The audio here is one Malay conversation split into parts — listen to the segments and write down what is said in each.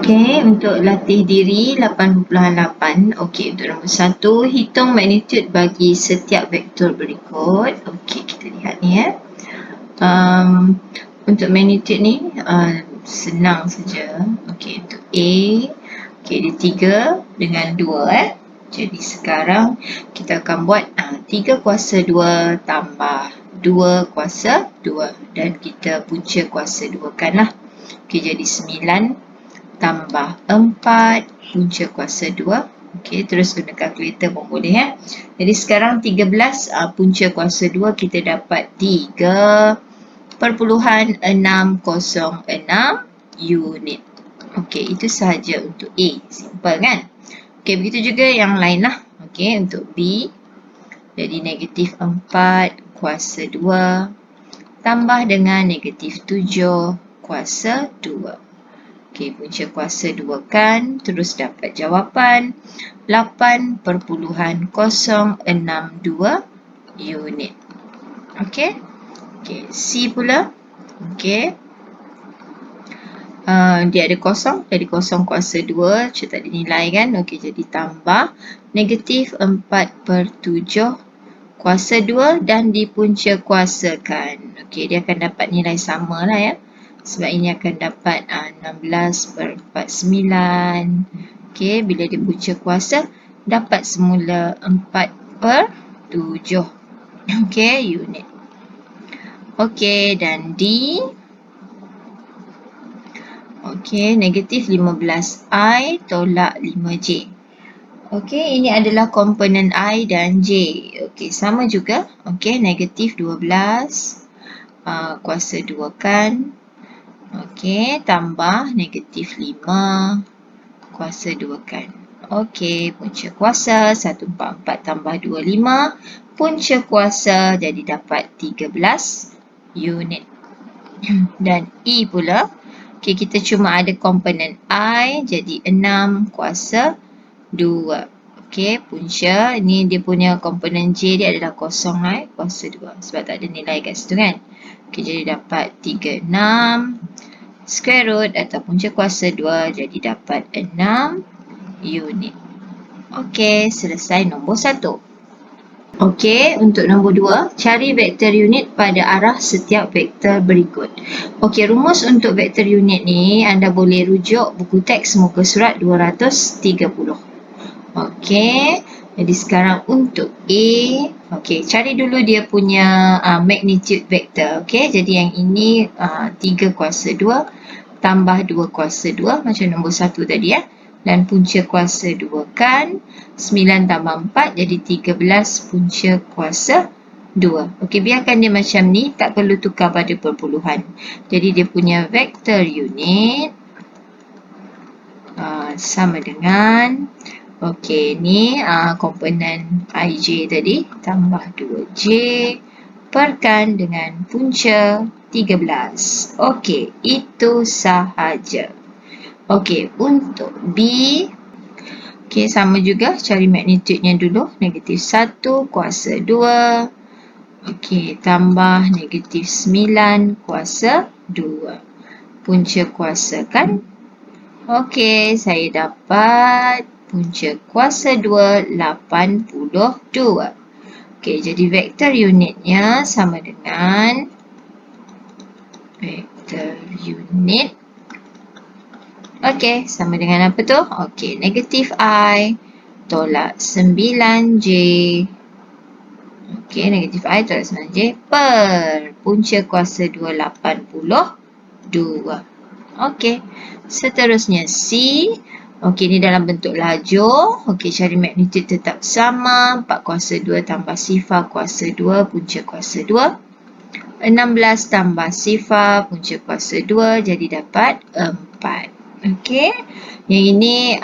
Okey, untuk latih diri 8.8. Okey, untuk nombor 1, hitung magnitude bagi setiap vektor berikut. Okey, kita lihat ni ya. Untuk magnitude ni senang saja. Okey, untuk A, okey dia 3 dengan 2 Jadi sekarang kita akan buat 3 kuasa 2 tambah 2 kuasa 2 dan kita punca kuasa 2 kan lah. Okey, jadi 9 tambah 4 punca kuasa 2. Okey, terus guna kalkulator pun boleh ya. Jadi sekarang 13 punca kuasa 2 kita dapat 3.606 unit. Okey, itu sahaja untuk A. Simple kan? Okey, begitu juga yang lain lah. Okey, untuk B. Jadi negatif 4 kuasa 2 tambah dengan negatif 7 kuasa 2. Okey, punca kuasa 2 kan, terus dapat jawapan 8.062 unit. Okey. Okey, C pula. Okey. Dia ada kosong, jadi kosong kuasa 2, macam tak ada nilai kan. Okey, jadi tambah negatif 4/7 kuasa 2 dan dipunca kuasakan. Okey, dia akan dapat nilai sama lah ya. Sebab ini akan dapat 16/49. Okey, bila dia punca kuasa, dapat semula 4/7. Okey, unit. Okey, dan D. Okey, negatif 15I tolak 5J. Okey, ini adalah komponen I dan J. Okey, sama juga. Okey, negatif 12 kuasa 2 kan. Okey, tambah negatif 5 kuasa 2 kan. Okey, punca kuasa 144 tambah 25. Punca kuasa jadi dapat 13 unit. Dan E pula. Okey, kita cuma ada komponen I jadi 6 kuasa 2. Okey, punca. Ini dia punya komponen J dia adalah kosong kuasa 2. Sebab tak ada nilai kat situ kan. Okey, jadi dapat 36 square root atau punca kuasa 2 jadi dapat 6 unit. Okey, selesai nombor 1. Okey, untuk nombor 2, cari vektor unit pada arah setiap vektor berikut. Okey, rumus untuk vektor unit ni anda boleh rujuk buku teks muka surat 230. Okey, jadi sekarang untuk A, okey, cari dulu dia punya magnitude vektor. Okey, jadi yang ini 3 kuasa 2 tambah 2 kuasa 2 macam nombor 1 tadi ya. Dan punca kuasa 2 kan, 9 tambah 4 jadi 13 punca kuasa 2. Okey, biarkan dia macam ni, tak perlu tukar pada perpuluhan. Jadi dia punya vektor unit sama dengan, okey, ni komponen IJ tadi tambah 2J perkan dengan punca 13. Okey, itu sahaja. Okey, untuk B, okey, sama juga cari magnitudenya dulu. Negatif 1 kuasa 2. Okey, tambah negatif 9 kuasa 2. Punca kuasa kan. Okey, saya dapat punca kuasa 2, 82. Okey, jadi vektor unitnya sama dengan vektor unit. Okey, sama dengan apa tu? Okey, negatif I tolak 9J. Okey, negatif I tolak 9J per punca kuasa 2, 82. Okey, seterusnya C. Okey, ni dalam bentuk lajur. Okey, cari magnitude tetap sama. 4 kuasa 2 tambah sifar kuasa 2 punca kuasa 2. 16 tambah sifar punca kuasa 2 jadi dapat 4. Okey, yang ini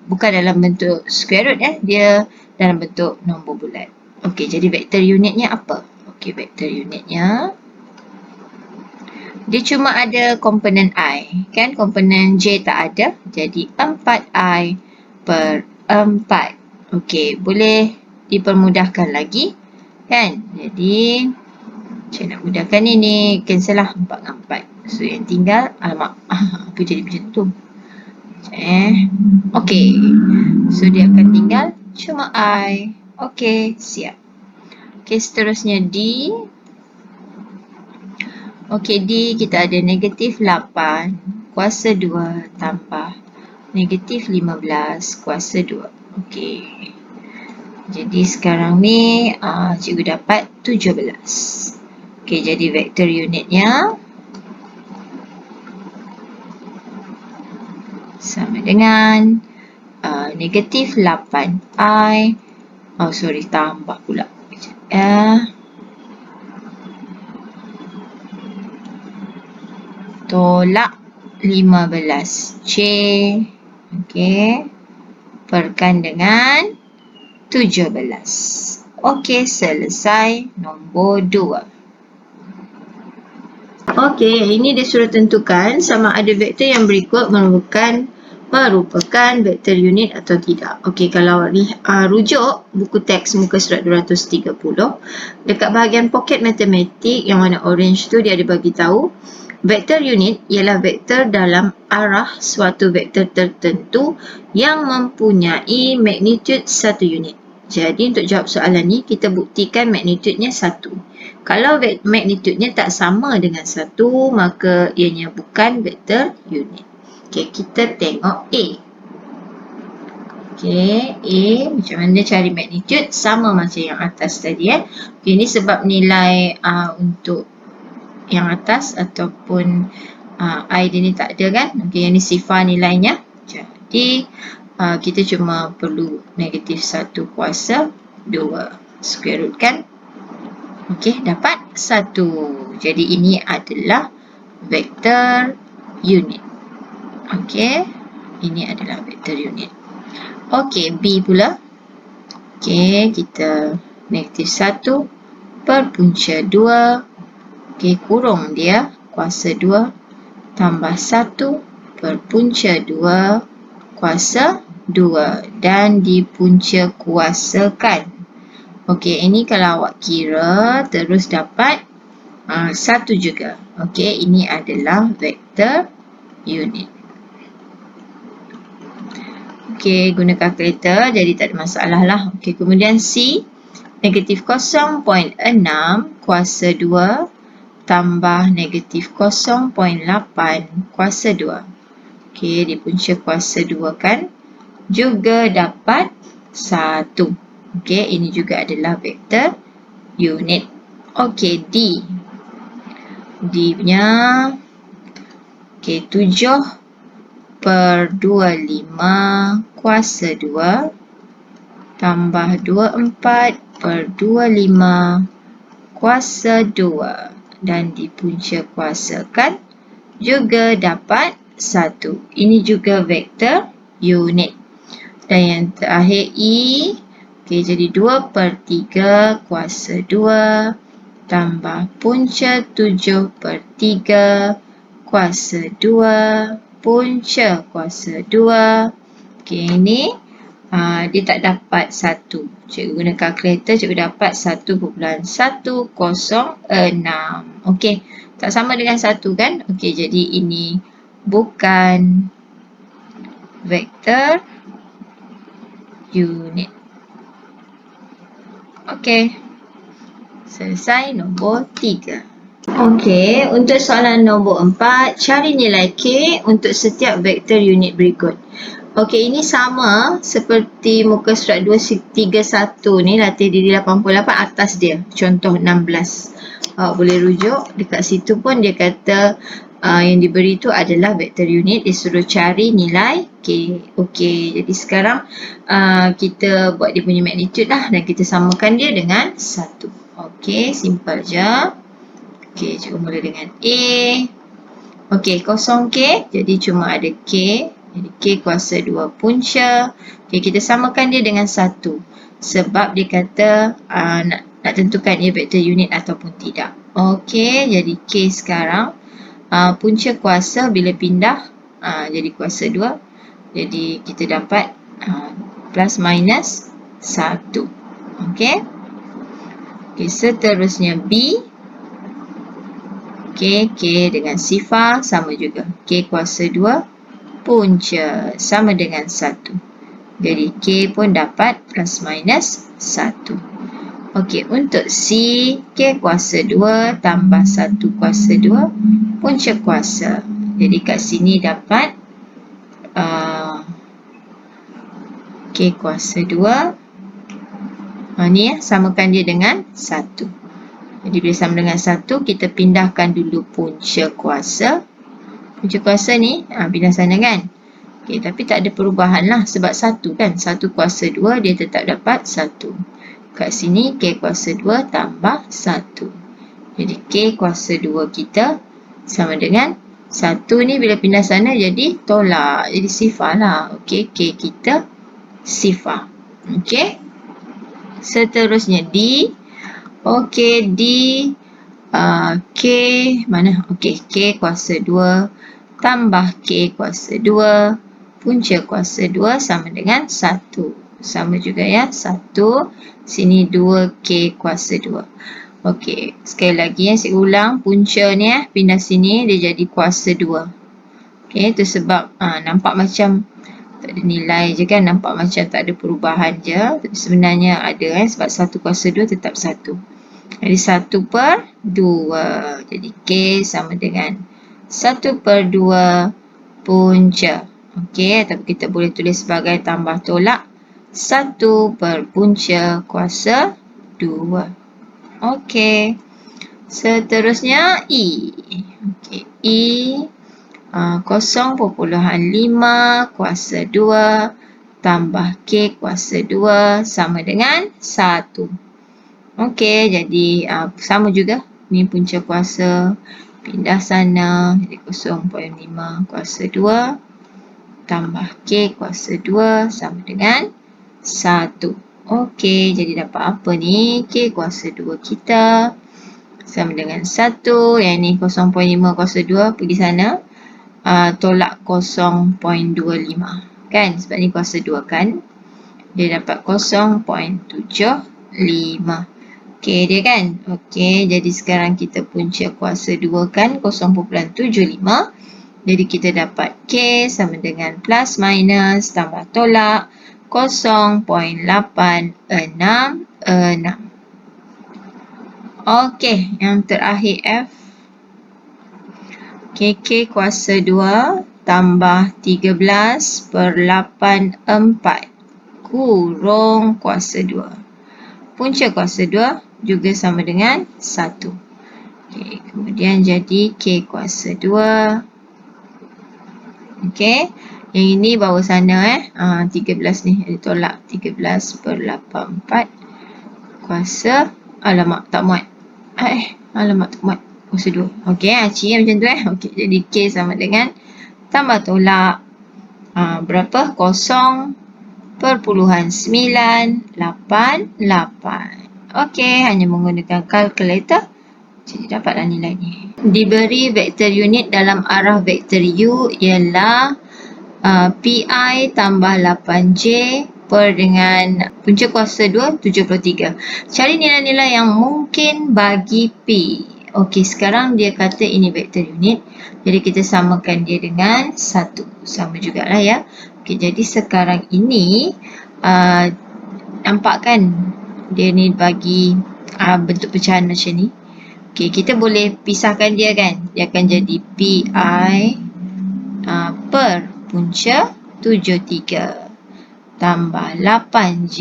bukan dalam bentuk square root dia dalam bentuk nombor bulat. Okey, jadi vektor unitnya apa? Okey, vektor unitnya dia cuma ada komponen I, kan? Komponen J tak ada. Jadi 4I per 4. Okey, boleh dipermudahkan lagi, kan? Jadi, saya nak mudahkan ni, cancel lah 4 dengan 4. So, yang tinggal, alamak, apa jadi macam tu? Okey. So dia akan tinggal cuma I. Okey, siap. Okey, seterusnya D. Okey, D kita ada negatif 8 kuasa 2 tambah negatif 15 kuasa 2. Okey. Jadi sekarang ni cikgu dapat 17. Okey, jadi vektor unitnya sama dengan negatif 8I. Oh, sorry, tambah pula. Tolak 15C. Okey. Perkan dengan 17. Okey, selesai nombor 2. Okey, ini dia suruh tentukan sama ada vektor yang berikut merupakan vektor unit atau tidak. Okey, kalau rujuk buku teks muka surat 230, dekat bahagian poket matematik yang warna orange tu dia ada bagi tahu vektor unit ialah vektor dalam arah suatu vektor tertentu yang mempunyai magnitude 1 unit. Jadi untuk jawab soalan ni kita buktikan magnitudenya 1. Kalau magnitudenya tak sama dengan 1, maka ianya bukan vektor unit. Okey, kita tengok A. Okey, A macam mana cari magnitude? Sama macam yang atas tadi. Okey, ini sebab nilai untuk yang atas ataupun I dia ni tak ada kan. Okey, yang ni sifar nilainya. Jadi kita cuma perlu negatif 1 kuasa 2 square root kan. Okey, dapat 1. Jadi ini adalah vektor unit. Okey, ini adalah vektor unit. Okey, B pula. Okey, kita negatif 1 per punca 2. Okey, kurung dia kuasa 2 tambah 1 per punca 2 kuasa 2 dan dipunca kuasakan. Okey, ini kalau awak kira terus dapat 1 juga. Okey, ini adalah vektor unit. Okey, guna kalkulator jadi tak ada masalah lah. Okey, kemudian C, negatif 0.6 kuasa 2 tambah negatif 0.8 kuasa 2. Okey, dipunca kuasa 2 kan. Juga dapat 1. Okey, ini juga adalah vektor unit. Okey, D. D punya okey, 7 per 25 kuasa 2 tambah 24 per 25 kuasa 2 dan dipunca kuasakan juga dapat 1. Ini juga vektor unit. Dan yang terakhir E. Okey, jadi 2 per 3 kuasa 2 tambah punca 7 per 3 kuasa 2 punca kuasa 2. Okey, ini dia tak dapat 1. Cikgu guna kalkulator, cikgu dapat 1.106. Okey, tak sama dengan 1 kan? Okey, jadi ini bukan vektor unit. Okey, selesai nombor 3. Okey, untuk soalan nombor 4, cari nilai K untuk setiap vektor unit berikut. Okey, ini sama seperti muka surat 231 ni, latih diri 88 atas dia. Contoh 16. Boleh rujuk, dekat situ pun dia kata yang diberi tu adalah vektor unit, dia suruh cari nilai K. Okey, jadi sekarang kita buat dia punya magnitude lah dan kita samakan dia dengan 1. Okey, simple je. Okey, cikgu mula dengan A. Okey, kosong K, jadi cuma ada K. Jadi K kuasa 2 punca. Okey, kita samakan dia dengan 1. Sebab dia kata nak tentukan ia vektor unit ataupun tidak. Okey, jadi K sekarang punca kuasa bila pindah jadi kuasa 2. Jadi kita dapat plus minus 1. Okey. Okey, seterusnya B. Okey, K dengan sifar sama juga. K kuasa 2 punca sama dengan 1. Jadi K pun dapat plus minus 1. Okey, untuk C, K kuasa 2 tambah 1 kuasa 2 punca kuasa. Jadi kat sini dapat K kuasa 2. Ni ya, samakan dia dengan 1. Jadi bila sama dengan 1, kita pindahkan dulu punca kuasa. Punca kuasa ni pindah sana kan. Okay, tapi tak ada perubahan lah sebab 1 kan. 1 kuasa 2 dia tetap dapat 1. Kat sini K kuasa 2 tambah 1. Jadi K kuasa 2 kita sama dengan 1 ni bila pindah sana jadi tolak. Jadi sifar lah. Okey, K kita sifar. Okey. Seterusnya D. Okey, D. K mana? Okey, K kuasa 2 tambah K kuasa 2 punca kuasa 2 sama dengan 1. Sama juga ya. 1. Sini 2K kuasa 2. Okey, sekali lagi saya ulang. Punca ni pindah sini dia jadi kuasa 2. Okey, itu sebab nampak macam tak ada nilai je kan. Nampak macam tak ada perubahan je. Tapi sebenarnya ada sebab 1 kuasa 2 tetap 1. Jadi 1 per 2. Jadi K sama dengan 1 per 2 punca. Okey, tapi kita boleh tulis sebagai tambah tolak 1 per punca kuasa 2. Okey. Seterusnya E. Okey, E 0.5 kuasa 2 tambah K kuasa 2 sama dengan 1. Okey, jadi sama juga. Ni punca kuasa. Pindah sana. Jadi 0.5 kuasa 2 tambah K kuasa 2 sama dengan 1. Okey, jadi dapat apa ni? K kuasa 2 kita sama dengan 1. Yang ni 0.5 kuasa 2 pergi sana. Tolak 0.25 kan, sebab ni kuasa 2 kan, dia dapat 0.75. Okey dia kan. Okey, jadi sekarang kita punca kuasa 2 kan 0.75. Jadi kita dapat K sama dengan plus minus tambah tolak 0.866. Okey, yang terakhir F. K kuasa 2 tambah 13 per 84 kurung kuasa 2. Punca kuasa 2 juga sama dengan 1. Okay, kemudian jadi K kuasa 2. Okey, yang ini bawah sana 13 ni ditolak 13 per 84 kuasa, alamak tak muat. Alamak tak muat. Kuasa 2. Okey, Acik macam tu Okey, jadi K sama dengan tambah tolak berapa? 0.988. Okey, hanya menggunakan kalkulator. Jadi dapatlah nilai ni. Diberi vektor unit dalam arah vektor U ialah PI tambah 8J per dengan punca kuasa 2 73. Cari nilai-nilai yang mungkin bagi P. Okey, sekarang dia kata ini vektor unit. Jadi kita samakan dia dengan 1. Sama jugalah ya. Okey, jadi sekarang ini nampak kan dia ni bagi bentuk pecahan macam ni. Okey, kita boleh pisahkan dia kan. Dia akan jadi PI per punca 73 tambah 8J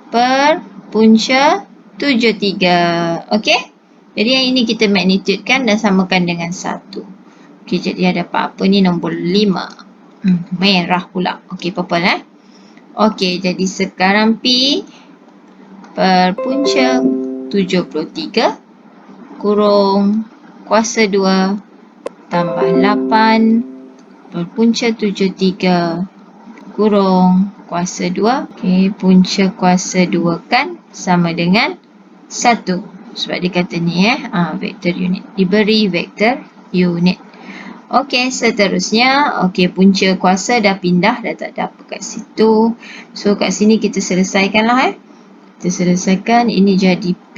per punca 73. Okey? Jadi yang ini kita magnitudekan dan samakan dengan 1. Okey, jadi ada apa ni nombor 5. Merah pula. Okey, purple Okey, jadi sekarang P per punca 73 kurung kuasa 2 tambah 8 per punca 73 kurung kuasa 2. Okey, punca kuasa 2 kan sama dengan 1. Sebab dia kata ni vektor unit. Diberi vektor unit. Okey, seterusnya. Okey, punca kuasa dah pindah. Dah tak ada apa kat situ. So, kat sini kita selesaikan lah Kita selesaikan. Ini jadi P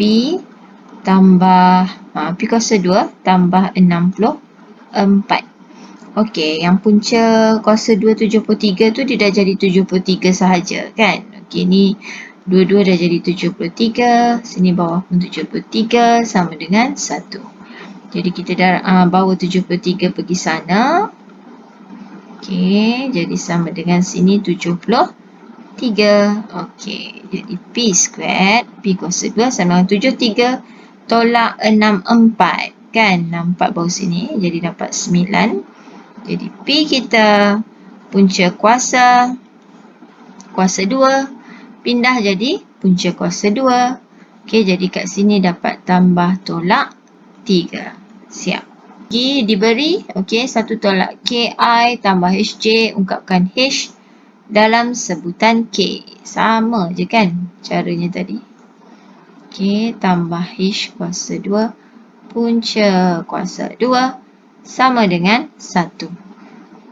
tambah P kuasa 2 tambah 64. Okey, yang punca kuasa 2 73 tu dia dah jadi 73 sahaja kan. Okey, ni dua-dua dah jadi 73, sini bawah pun 73 sama dengan 1. Jadi kita dah bawa 73 pergi sana. Okey, jadi sama dengan sini 73. Okey, jadi P squared, P kuasa 2 sama dengan 73 tolak 64 kan. 64 bawah sini, jadi dapat 9. Jadi P kita punca kuasa 2 pindah jadi punca kuasa 2. Okey, jadi kat sini dapat tambah tolak 3. Siap. Lagi diberi, okey, 1 tolak KI tambah HJ, ungkapkan H dalam sebutan K. Sama je kan caranya tadi. Okey, tambah H kuasa 2 punca kuasa 2 sama dengan 1.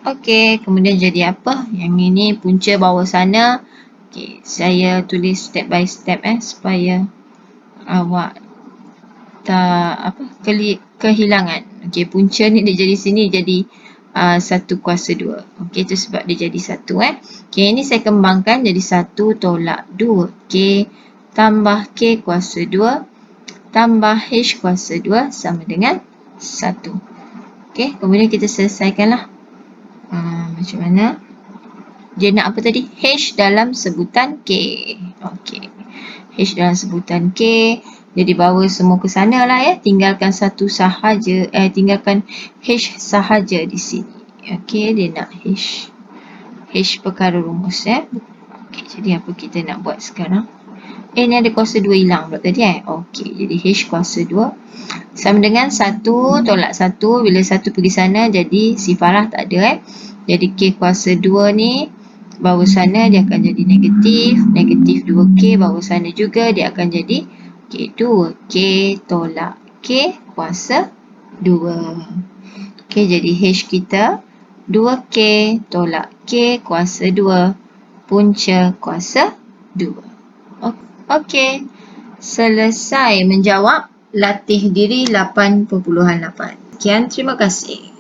Okey, kemudian jadi apa? Yang ini punca bawah sana. Okey, saya tulis step by step supaya awak tak kehilangan. Okey, punca ni dia jadi sini jadi 1 kuasa 2. Okey, itu sebab dia jadi 1 Okey, ini saya kembangkan jadi 1 tolak 2 K tambah K kuasa 2 tambah H kuasa 2 sama dengan 1. Okey, kemudian kita selesaikanlah. Macam mana? Dia nak apa tadi? H dalam sebutan K. Okey. H dalam sebutan K. Jadi bawa semua ke sana lah ya. Tinggalkan satu sahaja. Tinggalkan H sahaja di sini. Okey, dia nak H. H perkara rumus Okey, jadi apa kita nak buat sekarang? Ni ada kuasa 2 hilang pula tadi Okey, jadi H kuasa 2 sama dengan 1 tolak 1. Bila 1 pergi sana jadi si Farah tak ada Jadi K kuasa 2 ni bawa sana dia akan jadi negatif. Negatif 2K bawa sana juga dia akan jadi K 2K tolak K kuasa 2. Okey, jadi H kita 2K tolak K kuasa 2 punca kuasa 2. Okey, selesai menjawab latih diri 8.8. Sekian, terima kasih.